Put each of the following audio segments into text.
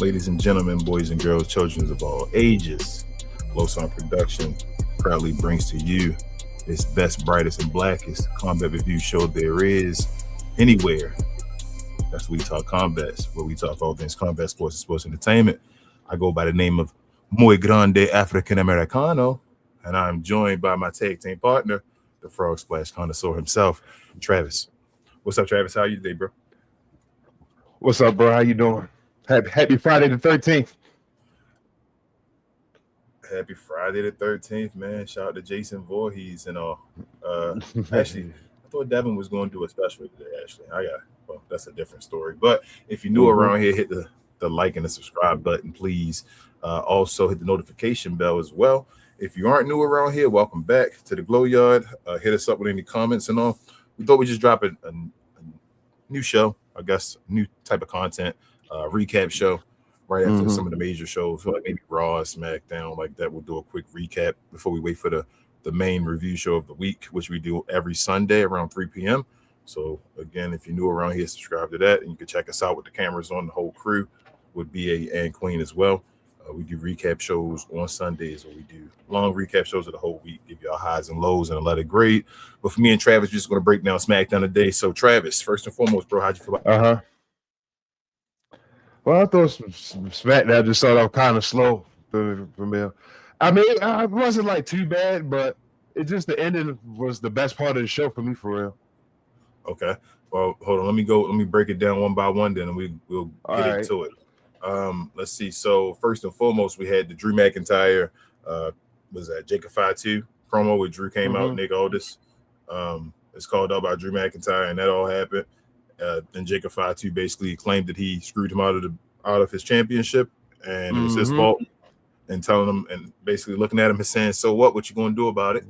Ladies and gentlemen, boys and girls, children of all ages, Los on Production proudly brings to you its best, brightest, and blackest combat review show there is anywhere. That's We Talk Combat, where we talk all things combat sports and sports entertainment. I go by the name of Muy Grande African Americano, and I'm joined by my tag team partner, the Frog Splash Connoisseur himself, Travis. What's up, Travis? How are you today, bro? What's up, bro? How you doing? Happy Friday the 13th. Happy Friday the 13th, man. Shout out to Jason Voorhees and all. Actually, I thought Devin was going to do a special today, actually. Well, that's a different story. But if you're new around here, hit the like and the subscribe button, please. Also, hit the notification bell as well. If you aren't new around here, welcome back to the Glow Yard. Hit us up with any comments and all. We thought we'd just drop a new show, I guess, new type of content, recap show right after some of the major shows, like maybe Raw, SmackDown, like that. We'll do a quick recap before we wait for the main review show of the week, which we do every Sunday around 3 p.m. So, again, if you're new around here, subscribe to that, and you can check us out with the cameras on. The whole crew with BA and Queen as well. We do recap shows on Sundays, or we do long recap shows of the whole week, give you our highs and lows and a letter grade. But for me and Travis, we're just going to break down SmackDown today. So, Travis, first and foremost, bro, how'd you feel about Well, I thought some SmackDown just started off kind of slow for me. I mean, it wasn't like too bad, but it just the ending was the best part of the show for me, for real. Okay. Well, hold on. Let me break it down one by one, then, and we'll get into it. Let's see. So first and foremost, we had the Drew McIntyre, was that Jacob Fatu promo where Drew came out, Nick Aldis. It's called out by Drew McIntyre, and that all happened. Then Jacob Fatu basically claimed that he screwed him out of his championship, and it was his fault. And telling him and basically looking at him and saying, "So what? What you gonna do about it?"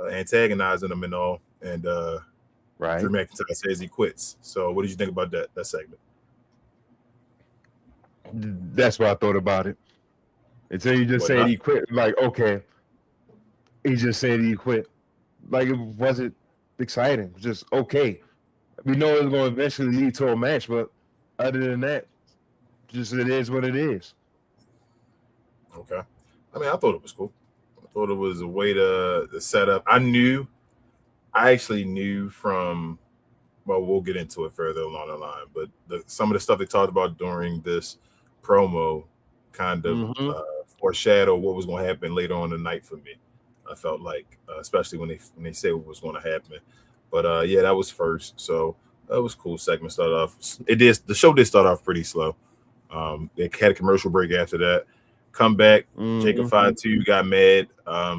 Antagonizing him and all. And Drew McIntyre says he quits. So what did you think about that segment? That's what I thought about it. Until you just said he quit. Like, okay. He just said he quit. Like, it wasn't exciting. It was just okay. We know it's going to eventually lead to a match, but other than that, just it is what it is. Okay. I mean, I thought it was cool. I thought it was a way to set up. I actually knew from, well, we'll get into it further along the line, but some of the stuff they talked about during this promo kind of foreshadow what was going to happen later on in the night for me. I felt like, especially when they say what was going to happen. But yeah, that was first. So that was cool. Segment started off. The show did start off pretty slow. They had a commercial break after that. Come back. Jacob Fatu got mad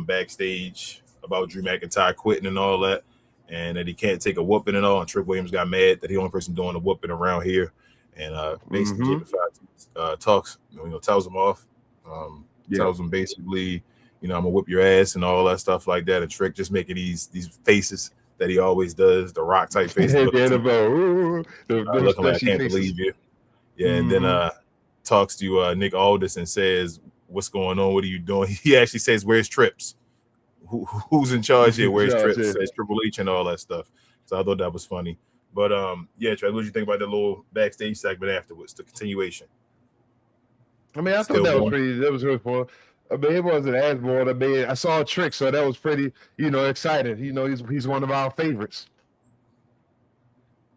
backstage about Drew McIntyre quitting and all that, and that he can't take a whooping and all. And Trick Williams got mad that the only person doing the whooping around here. And basically, Jacob Fatu talks, tells him off. Tells him basically, I'm gonna whip your ass and all that stuff like that. And Trick just making these faces that he always does, the Rock type face, looking like I can't believe you. Yeah, and then talks to Nick Aldis and says, "What's going on? What are you doing?" He actually says, "Where's Trips? Who's in charge here? Where's Trips?" Says Triple H and all that stuff. So I thought that was funny. But yeah, Trey, what did you think about that little backstage segment afterwards, the continuation? I mean, I thought that was really fun. I mean, it wasn't as bored. I mean, I saw a Trick, so that was pretty, excited. He's one of our favorites.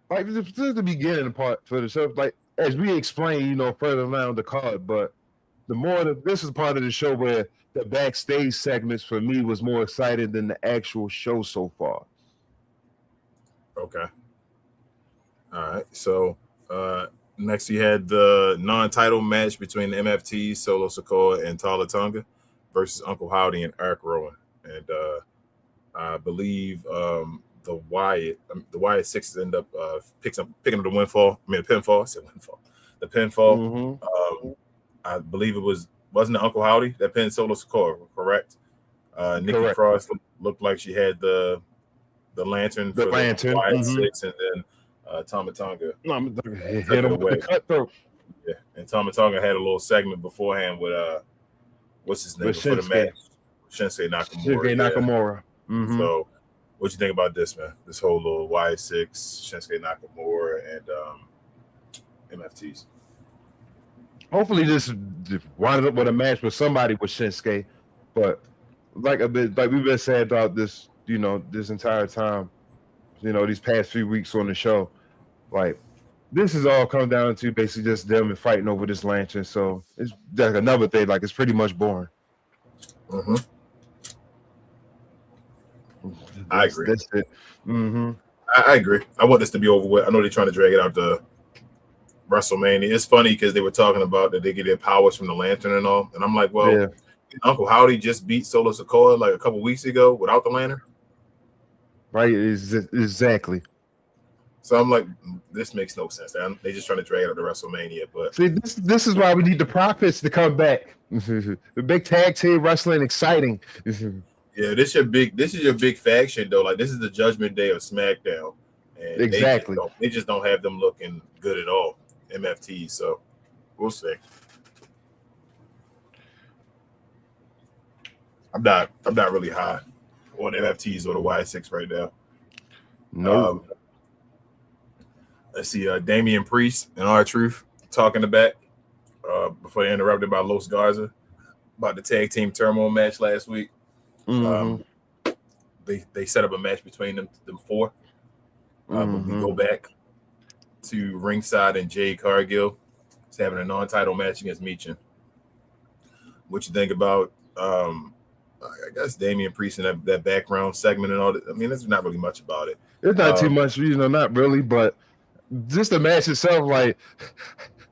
Like, this is the beginning part for the show. Like, as we explain, further around the card, but this is part of the show where the backstage segments for me was more exciting than the actual show so far. Okay. All right. So next you had the non-title match between the MFTs, Solo Sikoa and Tala Tonga versus Uncle Howdy and Eric Rowan. And I believe the Wyatt Sixes end up picking up the pinfall. The pinfall. I believe wasn't it Uncle Howdy that pinned Solo Sikoa, correct? Nikki Cross looked like she had the lantern for the Wyatt Six, and then Tama Tonga hit him with the cutthroat. Yeah, and Tama Tonga had a little segment beforehand with what's his name before the match? Shinsuke Nakamura. So, what you think about this, man? This whole little Y6, Shinsuke Nakamura, and MFTs. hopefully just wind up with a match with somebody with Shinsuke. But like we've been saying about this, this entire time, these past few weeks on the show, like this has all come down to basically just them and fighting over this lantern. So it's like another thing, like it's pretty much boring. Mm-hmm. I agree. That's it. Mm-hmm. I agree. I want this to be over with. I know they're trying to drag it out to WrestleMania. It's funny because they were talking about that they get their powers from the lantern and all. And I'm like, well, yeah. Uncle Howdy just beat Solo Sikoa like a couple weeks ago without the lantern. Right, exactly. So I'm like, this makes no sense. They're just trying to drag it out to WrestleMania. But see, this is why we need the Profits to come back. The big tag team wrestling, exciting. Yeah, this is your big faction though. Like this is the Judgment Day of SmackDown, and exactly. They just don't have them looking good at all. MFTs, so we'll see. I'm not really high on MFTs or the Y6 right now. No. Let's see. Damian Priest and R-Truth talking the back before they interrupted by Los Garza about the tag team turmoil match last week. Mm-hmm. They set up a match between them four. Mm-hmm. We go back to ringside, and Jade Cargill is having a non-title match against Michin. What you think about? I guess Damian Priest and that background segment and all that. I mean, there's not really much about it. It's not too much, not really, but just the match itself. Like,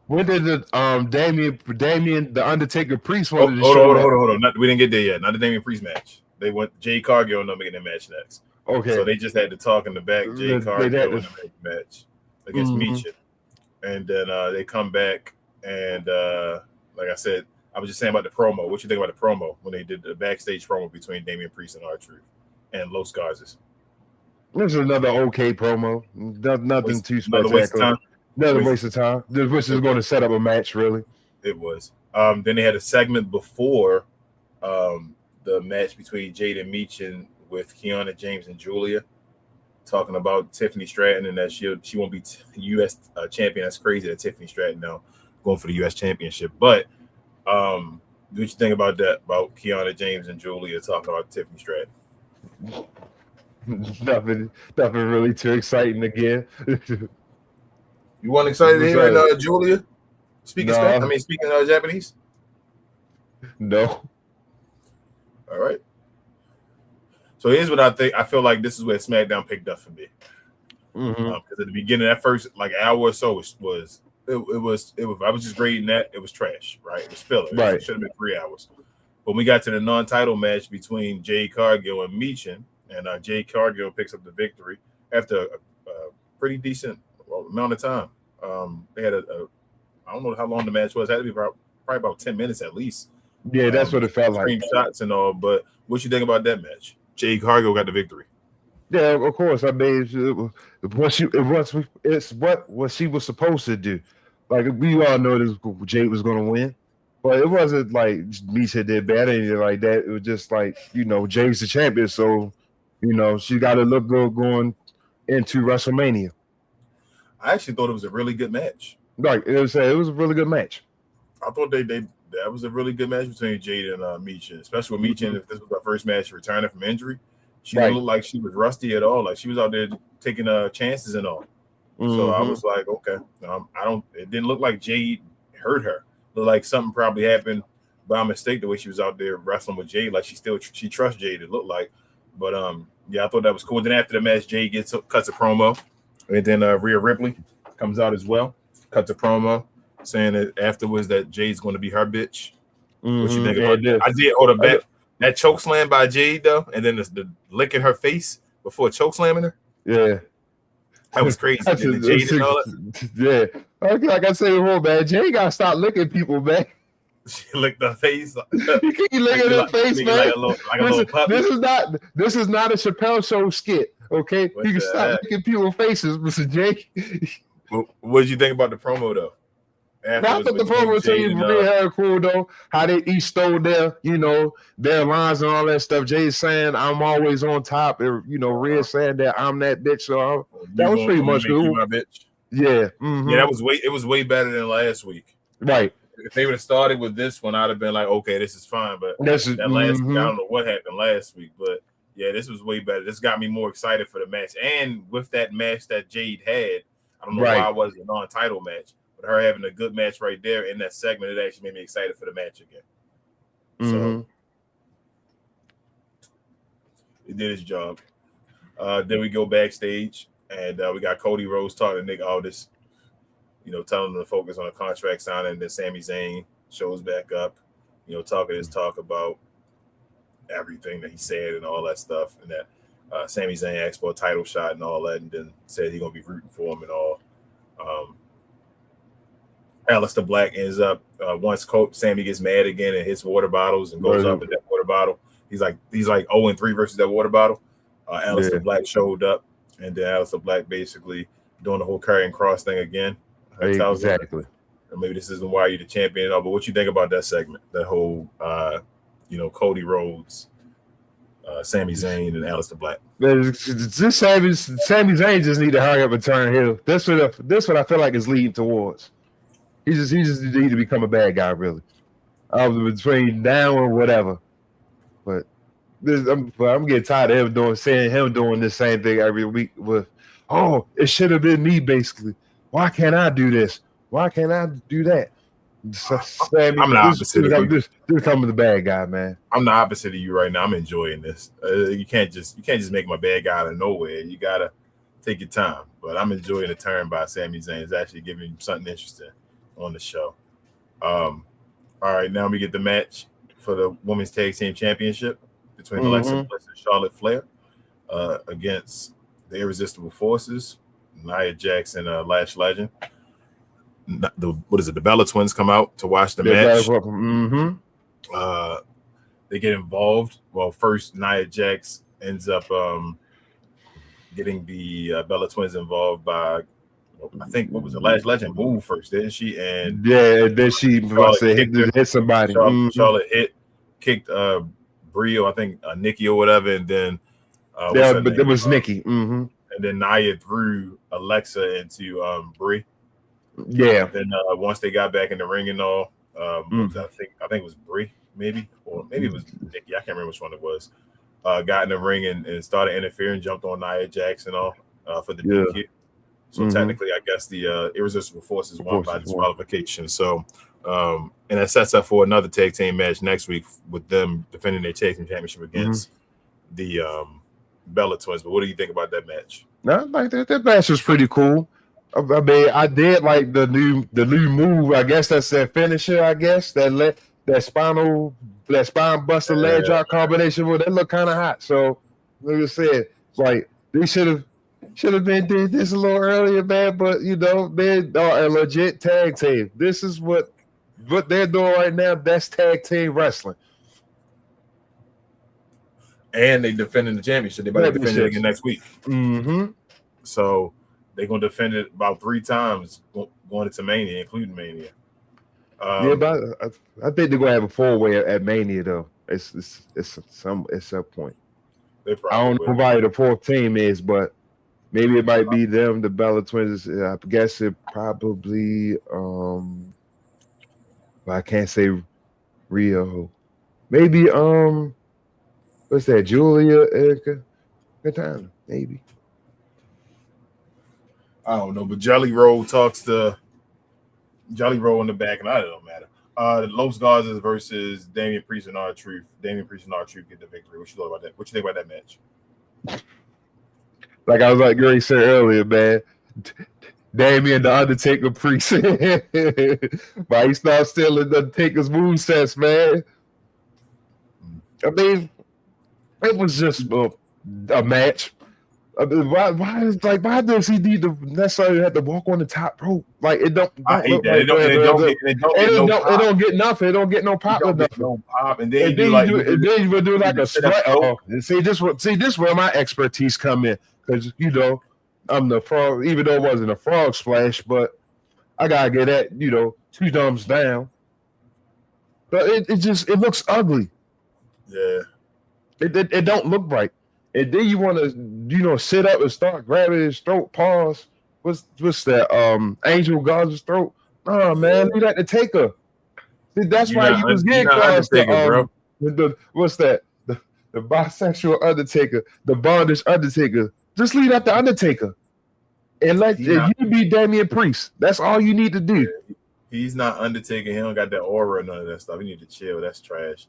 when did the Damian the Undertaker Priest wanted to show? Hold on. We didn't get there yet. Not the Damian Priest match. They went Jade Cargill and them making that match next. Okay. So they just had to talk in the back. Jade Cargill in the match against Michin. And then they come back and like I said, I was just saying about the promo. What you think about the promo when they did the backstage promo between Damian Priest and R-Truth and Los Garzas? This is another okay promo. Nothing too spectacular. Another waste of time. Which is going to set up a match, really. It was. Then they had a segment before the match between Jade and Michin with Kiana, James, and Julia, talking about Tiffany Stratton and that she won't be U.S. champion. That's crazy that Tiffany Stratton now going for the U.S. championship. But what you think about that? About Kiana, James, and Julia talking about Tiffany Stratton? Nothing really too exciting again. You weren't excited to hear Julia speaking Japanese? No. All right. So here's what I think. I feel like this is where SmackDown picked up for me. Because at the beginning, that first hour or so was I was just grading that. It was trash, right? It was filler. Right. It should have been 3 hours. When we got to the non-title match between Jade Cargill and Michin, and Jade Cargill picks up the victory after a pretty decent amount of time. They had I don't know how long the match was. It had to be probably about 10 minutes at least. Yeah, that's what it felt like. Shots and all. But what you think about that match? Jade Cargill got the victory. Yeah, of course. I mean, it's what she was supposed to do. Like, we all know this Jade was going to win, but it wasn't like Misha did bad or anything like that. It was just like, Jade's the champion, so she got to look good going into WrestleMania. I actually thought it was a really good match. Like it was a really good match. I thought that was a really good match between Jade and Michin, especially with Michin. If this was her first match returning from injury, she didn't look like she was rusty at all. Like she was out there taking chances and all. So I was like, okay, it didn't look like Jade hurt her. It looked like something probably happened by mistake the way she was out there wrestling with Jade. Like she trusts Jade. It looked like, but yeah, I thought that was cool. Then after the match, Jade cuts a promo, and then Rhea Ripley comes out as well, cuts a promo saying that afterwards that Jade's going to be her bitch. What you think about that? I did hold back that choke slam by Jade though, and then the licking her face before choke slamming her. Yeah. That was crazy. Jade and all that. Yeah. Like I said before, man, Jade got to stop licking people, man. She licked her face. You keep licking her face, man. This is not a Chappelle Show skit, okay? You can stop licking people's faces, Mr. Jake. What did you think about the promo, though? I thought the promo was really cool, though. How they each stole their lines and all that stuff. Jay's saying, I'm always on top. And, Red saying that I'm that bitch. So that was pretty much cool. My bitch. Yeah. Yeah, it was way better than last week. Right. if they would have started with this one, I'd have been like, okay, this is fine. But last week, I don't know what happened last week, but yeah, this was way better. This got me more excited for the match. And with that match that Jade had, I don't know why it wasn't a non-title match, but her having a good match right there in that segment, it actually made me excited for the match again. So it did its job. Then we go backstage, and we got Cody Rhodes talking to Nick Aldis, telling them to focus on the contract signing. And then Sami Zayn shows back up, talking his talk about everything that he said and all that stuff. And that Sami Zayn asked for a title shot and all that, and then said he's going to be rooting for him and all. Aleister Black ends up, once Sami gets mad again and hits water bottles and goes up at that water bottle. He's like 0-3 versus that water bottle. Aleister Black showed up, and then Aleister Black basically doing the whole carrying cross thing again. Exactly. Maybe this isn't why you're the champion at all, but what you think about that segment? That whole, Cody Rhodes, Sami Zayn, and Aleister Black. Just Sami Zayn just need to hurry up and turn heel. That's what I feel like is leading towards. He just need to become a bad guy, really. Between now or whatever. But I'm getting tired of him doing the same thing every week with, it should have been me, basically. Why can't I do this? Why can't I do that? Sammy, I'm the opposite of you. This becoming the bad guy, man. I'm the opposite of you right now. I'm enjoying this. You can't just make my bad guy out of nowhere. You gotta take your time. But I'm enjoying the turn by Sami Zayn. It's actually giving him something interesting on the show. All right, now we get the match for the Women's Tag Team Championship between Alexa Bliss and Charlotte Flair against the Irresistible Forces, Nia Jax and Lash Legend. The Bella Twins come out to watch the match. They get involved. Well, first Nia Jax ends up getting the Bella Twins involved by, I think, what was the Lash Legend move first, didn't she? And then she hit somebody. Charlotte kicked Brio, I think Nikki or whatever, and then but it was Nikki. And then Nia threw Alexa into Brie. Yeah. Then once they got back in the ring and all, I think it was Brie, maybe, or maybe it was Nikki. I can't remember which one it was. Got in the ring and started interfering, jumped on Nia Jax and all for the DQ. So technically, I guess the Irresistible Forces won by disqualification. So, and that sets up for another tag team match next week with them defending their tag team championship against the Bella Twins. But what do you think about that match? No, like that match was pretty cool. I mean, I did like the new move. I guess that's that finisher. I guess that spine buster leg drop combination. Well, that looked kind of hot. So, like I said, like they should have been did this a little earlier, man. But they're a legit tag team. This is what they're doing right now. That's tag team wrestling. And they defending the championship. They better defend it again next week. So they're gonna defend it about 3 times going into Mania, including Mania. But I think they're gonna have a 4-way at Mania though. It's some point. I don't know who the 4th team is, but maybe it might be them, the Bella Twins. I guess it probably I can't say Rio. Maybe what's that? Julia, Erica, Katana, maybe. I don't know, but Jelly Roll talks to Jelly Roll in the back, and it don't matter. Los Garzas versus Damian Priest and R-Truth. Damian Priest and R-Truth get the victory. What you think about that? What you think about that match? Like I was like Gary said earlier, man. Damian the Undertaker Priest. But he started stealing the Undertaker's movesets, man. I mean, it was just a match. I mean, why does he need to necessarily have to walk on the top rope? Like it don't. I hate that. It don't get nothing. It don't get no pop. No pop, and then you would do like a strut. See this where my expertise come in, because I'm the frog. Even though it wasn't a frog splash, but I gotta get that 2 thumbs down. But it looks ugly. Yeah. It don't look right. And then you want to, sit up and start grabbing his throat. Pause. What's that? Angel Garza's throat. Oh man, leave that to Taker. See, that's why you was getting close to bro. What's that? The bisexual Undertaker, the bondage Undertaker. Just leave out the Undertaker and let you be Damian Priest. That's all you need to do. Yeah, he's not Undertaker. He don't got that aura or none of that stuff. He need to chill. That's trash.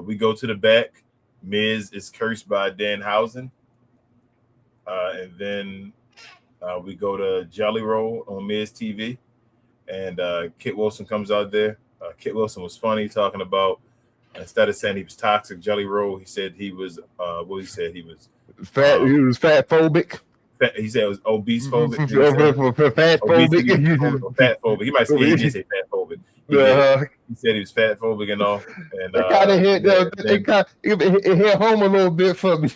We go to the back. Miz is cursed by Danhausen. And then we go to Jelly Roll on Miz TV. And Kit Wilson comes out there. Kit Wilson was funny, talking about instead of saying he was toxic Jelly Roll, he said he was he said he was fat. He was fat phobic. He said it was obese phobic. Fat phobic. Fat phobic. He might say he didn't say fat phobic. He said he was fat phobic and all. And it kind of it hit home a little bit for me.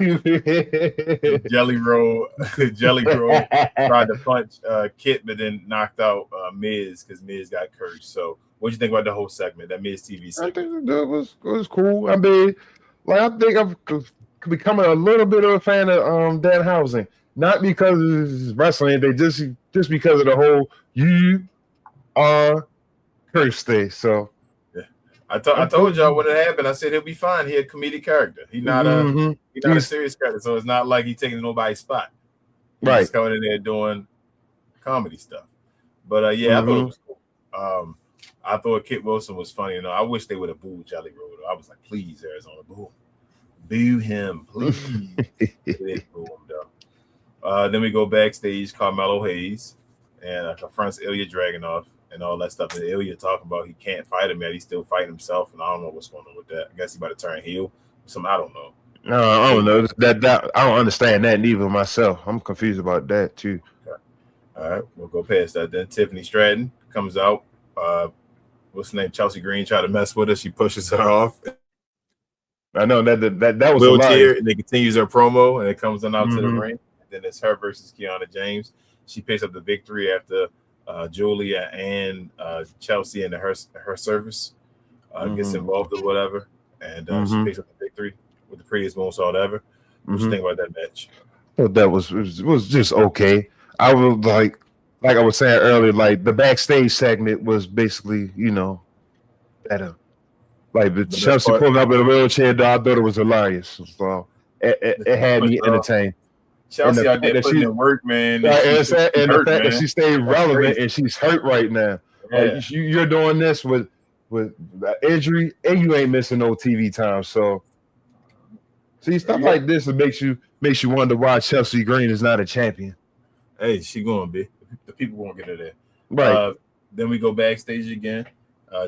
Jelly Roll tried to punch Kit, but then knocked out Miz because Miz got cursed. So, what do you think about the whole segment, that Miz TV segment? I think that was cool. I mean, I think I'm becoming a little bit of a fan of Danhausen. Not because it's wrestling, they just because of the whole you are cursed thing. So yeah. I told y'all when it happened, I said he'll be fine. He's a comedic character. He's not a serious character, so it's not like he's taking nobody's spot. He's coming in there doing comedy stuff. But I thought it was cool. I thought Kit Wilson was funny. I wish they would have booed Jelly Roll. I was like, please, Arizona, boo him, please. They didn't boo him though. Then we go backstage. Carmelo Hayes and confronts Ilya Dragunov and all that stuff. And Ilya talking about he can't fight him yet. He's still fighting himself, and I don't know what's going on with that. I guess he's about to turn heel. I don't know. No, I don't know. That I don't understand that neither myself. I'm confused about that too. Okay. All right, we'll go past that. Then Tiffany Stratton comes out. What's her name? Chelsea Green tried to mess with her. She pushes her off. I know that was wheelchair, and they continues her promo, and it comes on out to the ring. Then it's her versus Kiana James. She picks up the victory after Julia and Chelsea and her service gets involved or whatever, and she picks up the victory with the prettiest moonsault ever. What you think about that match? Well, that was just okay. I was like I was saying earlier, like the backstage segment was basically, better. Like the Chelsea pulling up in a wheelchair, I thought it was hilarious. So it had me entertained. Chelsea out there putting in work, man. And the fact that she stayed relevant and she's hurt right now. Yeah. Like, you're doing this with injury and you ain't missing no TV time. So see, stuff like this makes you wonder why Chelsea Green is not a champion. Hey, she gonna be. The people won't get her there. Right. Then we go backstage again.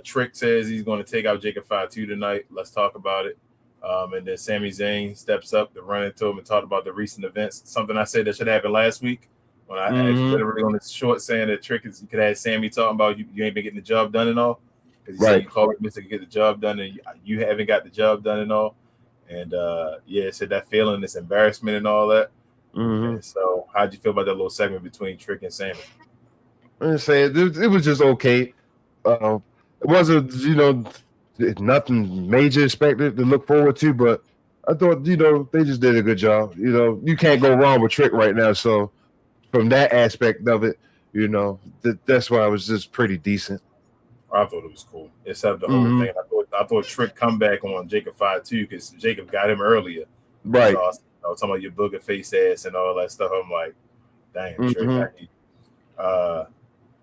Trick says he's going to take out Jacob Fatu tonight. Let's talk about it. And then Sami Zayn steps up to run into him and talk about the recent events. Something I said that should happen last week when I asked literally on this short saying that Trick you could have Sami talking about you ain't been getting the job done and all. Because he said you called me to get the job done and you haven't got the job done and all. And said that feeling, this embarrassment and all that. And so how'd you feel about that little segment between Trick and Sami? I'm saying it was just okay. It wasn't, nothing major expected to look forward to, but I thought, they just did a good job. You can't go wrong with Trick right now. So from that aspect of it, that's why it was just pretty decent. I thought it was cool, except the whole thing. I thought Trick come back on Jacob 5-2 because Jacob got him earlier. Right. So I was talking about your booger face ass and all that stuff. I'm like, damn, Trick.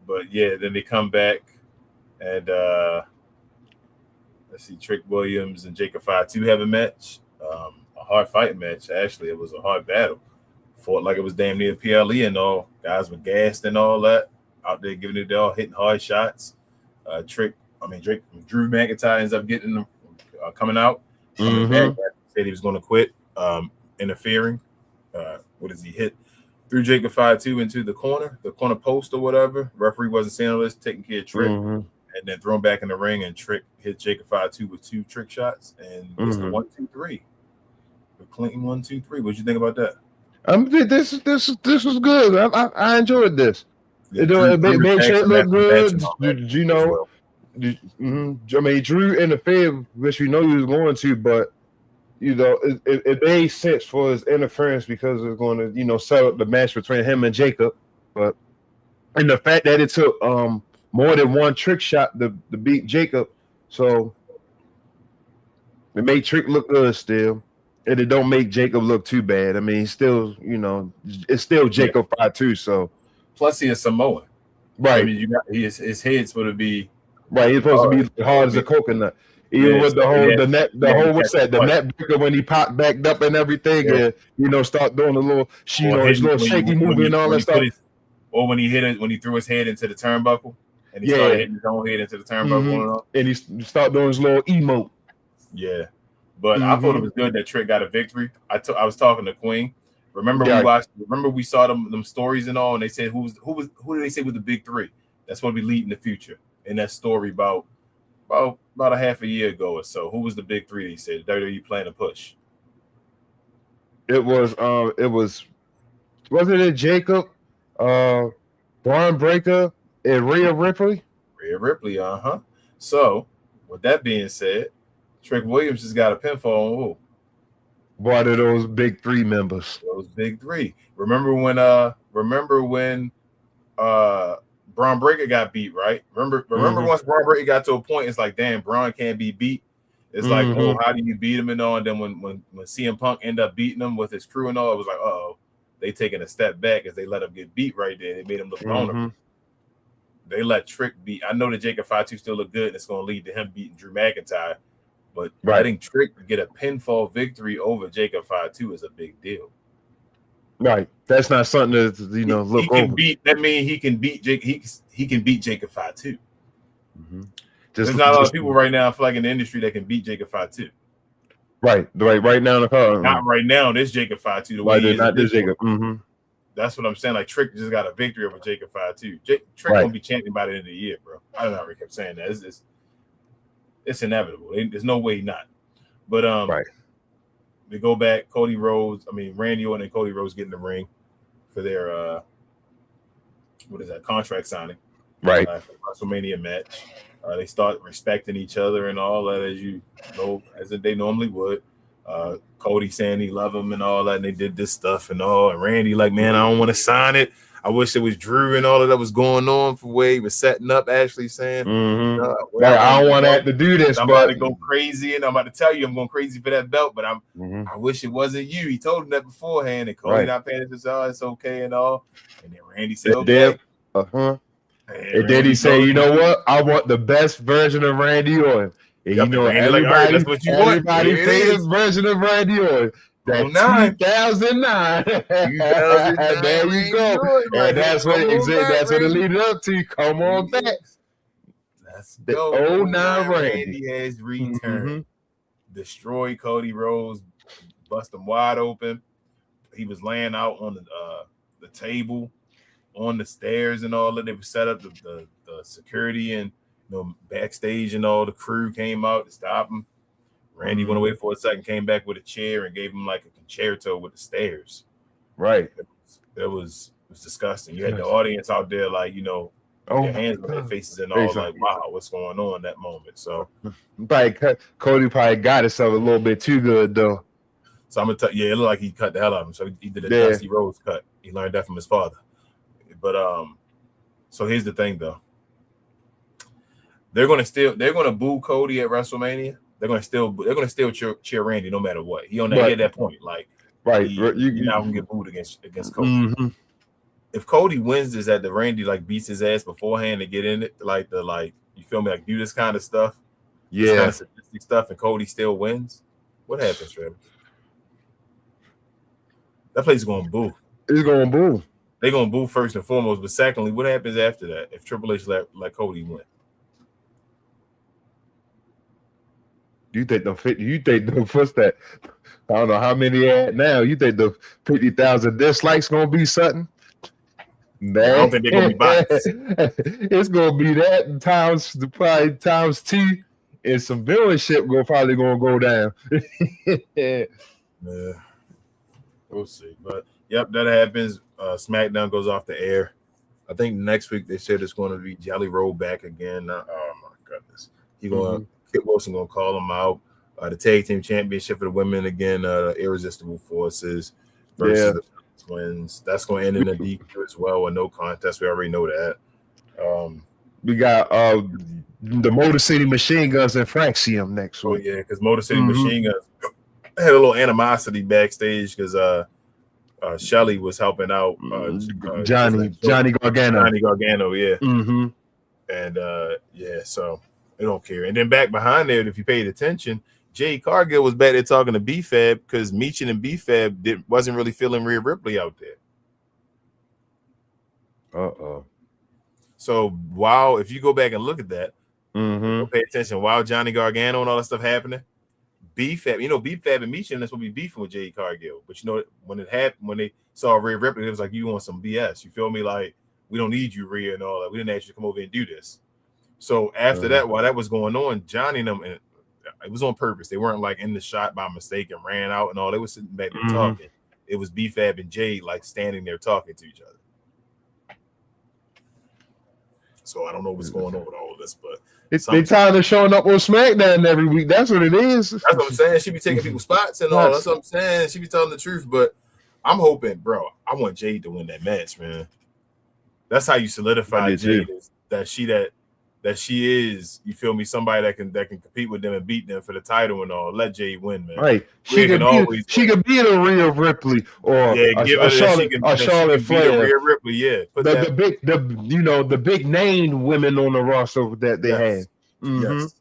But yeah, then they come back and let's see, Trick Williams and Jacob Fatu have a match, a hard fighting match. Actually, it was a hard battle. Fought like it was damn near PLE and all. Guys were gassed and all that. Out there giving it all, hitting hard shots. Drew McIntyre ends up getting them coming out. Coming back, said he was going to quit, interfering. He hit? Threw Jacob Fatu into the corner post or whatever. Referee wasn't seeing all this, taking care of Trick, and then thrown back in the ring. And Trick hit Jacob Fatu with 2 trick shots, and it's the 1-2-3. The Clinton 1-2-3. What'd you think about that? This was good. I enjoyed this. It made sure it looked good. Drew interfered, which we know he was going to, but it made sense for his interference because it's going to, set up the match between him and Jacob. And the fact that it took more than one trick shot to beat Jacob, So it made Trick look good still. And it don't make Jacob look too bad. I mean, he's still, it's still Jacob Fatu. So plus he is Samoan. Right. I mean, his head's supposed to be right. He's supposed to be hard as a coconut. Even with the whole the net breaker when he popped back up and everything, and start doing a little, his little shaky movement and all that stuff. Or when he threw his head into the turnbuckle and he started hitting his own head into the turnbuckle, and he started doing his little emote. Yeah, but I thought it was good that Trick got a victory. I was talking to Queen. Remember we saw them stories and all, and they said who did they say was the big three? That's what we lead in the future. In that story about a half a year ago or so, who was the big three? They said WWE plan to push. Wasn't it Jacob, Braun Breaker, and Rhea Ripley? Rhea Ripley, So with that being said, Trick Williams just got a pinfall on who? One of those big three members. Those big three. Remember when Braun Breaker got beat, right? Remember once Braun Breaker got to a point, it's like, damn, Braun can't be beat. It's like, oh, how do you beat him and all? And then when CM Punk ended up beating him with his crew and all, it was like, uh-oh, they taking a step back as they let him get beat right there. They made him look vulnerable. They let Trick beat. I know that Jacob Fatu still look good, and it's going to lead to him beating Drew McIntyre. But letting Trick get a pinfall victory over Jacob Fatu is a big deal. Right. That's not something to look over. That means he can beat Jake. He can beat Jacob Fatu. There's not a lot of people right now, I feel like, in the industry that can beat Jacob Fatu. Right now. Not right now. This Jacob Fatu. The way he is not this Jacob. That's what I'm saying. Like Trick just got a victory over Jacob Fatu. Trick gonna be champion by the end of the year, bro. I don't know. I kept saying that. It's inevitable. There's no way not. But we go back. Randy Orton and Cody Rhodes get in the ring for their contract signing. Right. WrestleMania match. They start respecting each other and all that, as they normally would. Cody saying he love him and all that, and they did this stuff and all. And Randy like, man, I don't want to sign it. I wish it was Drew and all of that was going on for where he was setting up, Ashley saying, I don't want that to do this. I'm about to go crazy, and I'm about to tell you I'm going crazy for that belt, but I wish it wasn't you. He told him that beforehand, and Cody not paying attention. It's okay and all. And then Randy said, okay. And then he said, you know what? I want the best version of Randy Orton. And that's what you want. Everybody's favorite version of Randy Orton. That 2009. There you go. And that's what it leaded up to. Come on back. Let's go. 09 Randy has returned. Destroy Cody Rhodes. Bust him wide open. He was laying out on the table, on the stairs and all that. They were set up the security and backstage and all. The crew came out to stop him. Randy went away for a second, came back with a chair and gave him like a concerto with the stairs. Right. It was disgusting. You had the audience out there like, their hands on their faces and all, like, wow, what's going on in that moment? So Cody probably got himself a little bit too good though. So I'm gonna tell you, it looked like he cut the hell out of him. So he did a Dusty Rhodes cut. He learned that from his father. But so here's the thing though. They're gonna boo Cody at WrestleMania. They're gonna still cheer Randy no matter what. He on that point. Like you're not gonna get booed against Cody. If Cody wins this at the Randy like beats his ass beforehand to get in it, you feel me, like do this kind of stuff, this kind of sadistic stuff, and Cody still wins, what happens, Travis? That place is gonna boo. It's gonna boo. They're gonna boo first and foremost, but secondly, what happens after that if Triple H let Cody win? You think the what's that? I don't know how many at now. You think the 50,000 dislikes gonna be something? Man. I don't think they're gonna be biased. It's gonna be that times 2, and some viewership probably gonna go down. We'll see. But yep, that happens. SmackDown goes off the air. I think next week they said it's going to be Jelly Roll back again. Oh my goodness, Kit Wilson gonna call him out. The tag team championship for the women again. Irresistible Forces versus the Twins. That's going to end in a DQ as well, or no contest. We already know that. We got the Motor City Machine Guns and Fraxium next week. Oh yeah, because Motor City Machine Guns had a little animosity backstage because Shelly was helping out Johnny Gargano. Johnny Gargano, yeah. Mm-hmm. And so they don't care. And then back behind there, if you paid attention, Jade Cargill was back there talking to B-Fab because Michin and B-Fab wasn't really feeling Rhea Ripley out there. So if you go back and look at that, pay attention, while Johnny Gargano and all that stuff happening, B-Fab, B-Fab and Michin, that's what we beefing with Jade Cargill. But when it happened, when they saw Rhea Ripley, it was like, you want some BS. You feel me? Like, we don't need you, Rhea, and all that. We didn't ask you to come over and do this. So after that, while that was going on, Johnny and them, and it was on purpose. They weren't like in the shot by mistake and ran out and all. They were sitting back there talking. It was B-Fab and Jade like standing there talking to each other. So I don't know what's going on with all of this, but they tired of showing up on SmackDown every week. That's what it is. That's what I'm saying. She be taking people's spots and all. That's what I'm saying. She be telling the truth, but I'm hoping, bro. I want Jade to win that match, man. That's how you solidify Jade, that she is, you feel me, somebody that can compete with them and beat them for the title and all. Let Jade win, man. Right. She could be a Rhea Ripley or a Charlotte Flair. Rhea Ripley, yeah. The big name women on the roster that they have. Yes.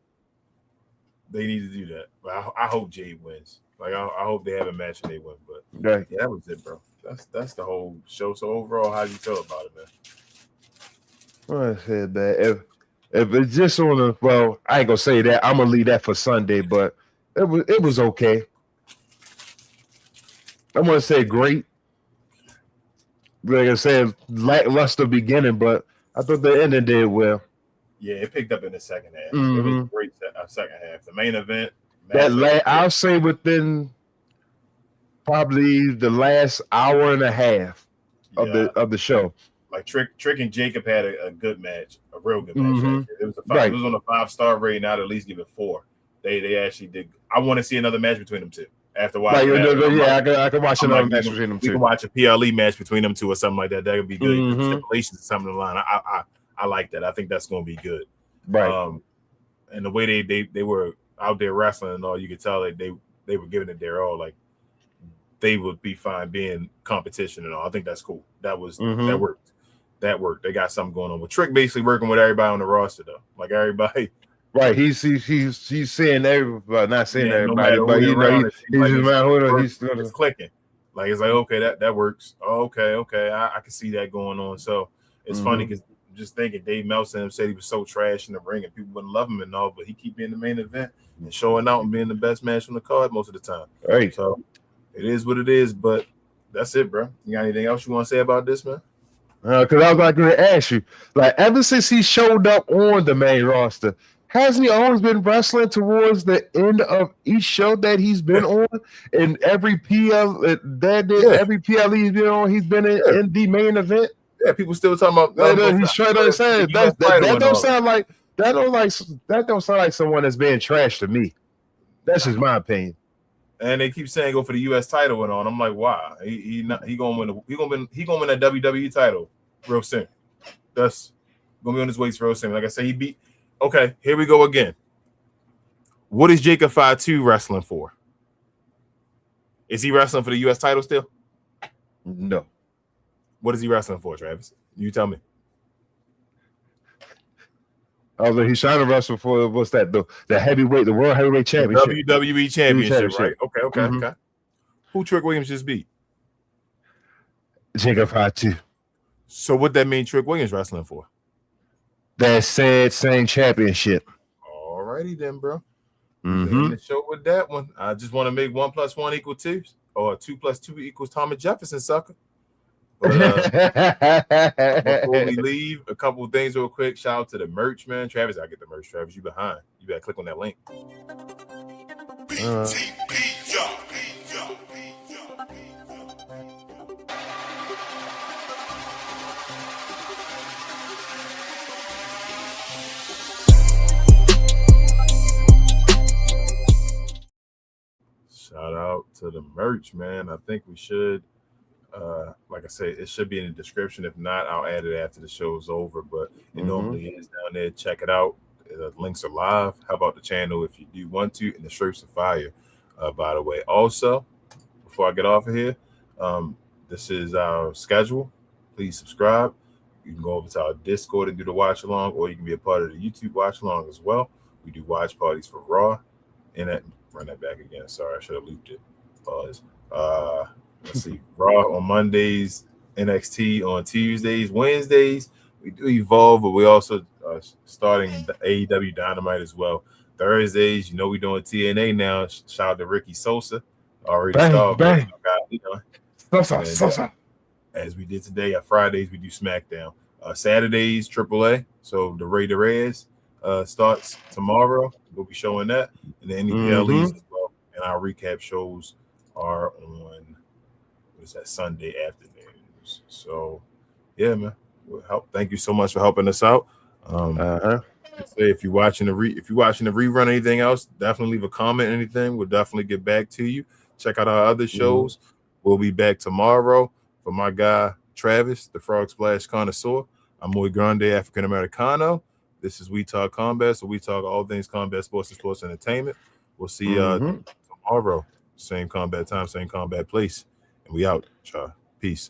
They need to do that. But I hope Jade wins. Like I hope they have a match and they win. But yeah, that was it, bro. That's the whole show. So overall, how do you feel about it, man? Well, I said that if it's just on I ain't gonna say that. I'm gonna leave that for Sunday, but it was okay. I'm gonna say great. Like I said, lackluster beginning, but I thought the ending did well. Yeah, it picked up in the second half. It was a great second half. The main event. I'll say within probably the last hour and a half of the show. Like Trick and Jacob had a good match, a real good match. It was It was on a 5-star rating. I'd at least give it 4. They actually did. I want to see another match between them two. After watching, I can watch another match between them two. We can watch a PLE match between them two or something like that. That would be good. Stipulations or something in the line. I like that. I think that's going to be good. Right. And the way they were out there wrestling and all, you could tell that they were giving it their all. Like they would be fine being competition and all. I think that's cool. That was that worked. That worked. They got something going on. With Trick basically working with everybody on the roster though. Like everybody. Right. He's seeing everybody, not seeing everybody, but he's clicking. Like it's like, okay, that works. Oh, okay. I can see that going on. So it's funny because just thinking Dave Meltzer said he was so trash in the ring and people wouldn't love him and all, but he keep being the main event and showing out and being the best match on the card most of the time. Right. So it is what it is, but that's it, bro. You got anything else you want to say about this, man? Because I was like going to ask you, like ever since he showed up on the main roster, hasn't he always been wrestling towards the end of each show that he's been on? And every every PLE he's been on, he's been in the main event. Yeah, people still talking about. He's straight up saying that don't sound like someone that's being trashed to me. That's just my opinion. And they keep saying go for the U.S. title and all. I'm like, why? He gonna win that WWE title real soon. That's gonna be on his way real soon. Like I said, he beat. Okay, here we go again. What is Jacob Fatu wrestling for? Is he wrestling for the U.S. title still? No. What is he wrestling for, Travis? You tell me. Oh, he's trying to wrestle for what's that? The heavyweight, the World Heavyweight Championship, WWE Championship, right? Okay. Who Trick Williams just beat? Jacob Fatu. So what that mean? Trick Williams wrestling for? That said same championship. Alrighty then, bro. The show with that one. I just want to make 1 + 1 = 2, or 2 + 2 = Thomas Jefferson, sucker. But, before we leave, a couple of things real quick. Shout out to the merch, man. Travis, I get the merch. Travis, you behind. You better click on that link. Shout out to the merch, man. I think we should Like I say, it should be in the description. If not, I'll add it after the show's over. But it normally is down there. Check it out. The links are live. How about the channel if you do want to? And the shirts are fire, by the way. Also, before I get off of here, this is our schedule. Please subscribe. You can go over to our Discord and do the watch along, or you can be a part of the YouTube watch along as well. We do watch parties for Raw. And run that back again. Sorry, I should have looped it. Pause. Let's see. Raw on Mondays, NXT on Tuesdays, Wednesdays. We do Evolve, but we also starting the AEW Dynamite as well. Thursdays, you know, we're doing TNA now. Shout out to Ricky Sosa. Already started. Sosa. As we did today, on Fridays, we do SmackDown. Saturdays, AAA. So the Rey de Reyes starts tomorrow. We'll be showing that. And then any LEs as well. And our recap shows are on Sunday afternoons. So yeah, man. Thank you so much for helping us out. If you're watching the rerun, anything else, definitely leave a comment. Anything, we'll definitely get back to you. Check out our other shows. We'll be back tomorrow. For my guy Travis, the Frog Splash Connoisseur, I'm Grande, African Americano. This is We Talk Combat, so we talk all things combat sports and sports entertainment. We'll see you tomorrow. Same combat time, same combat place. And we out, y'all. Peace.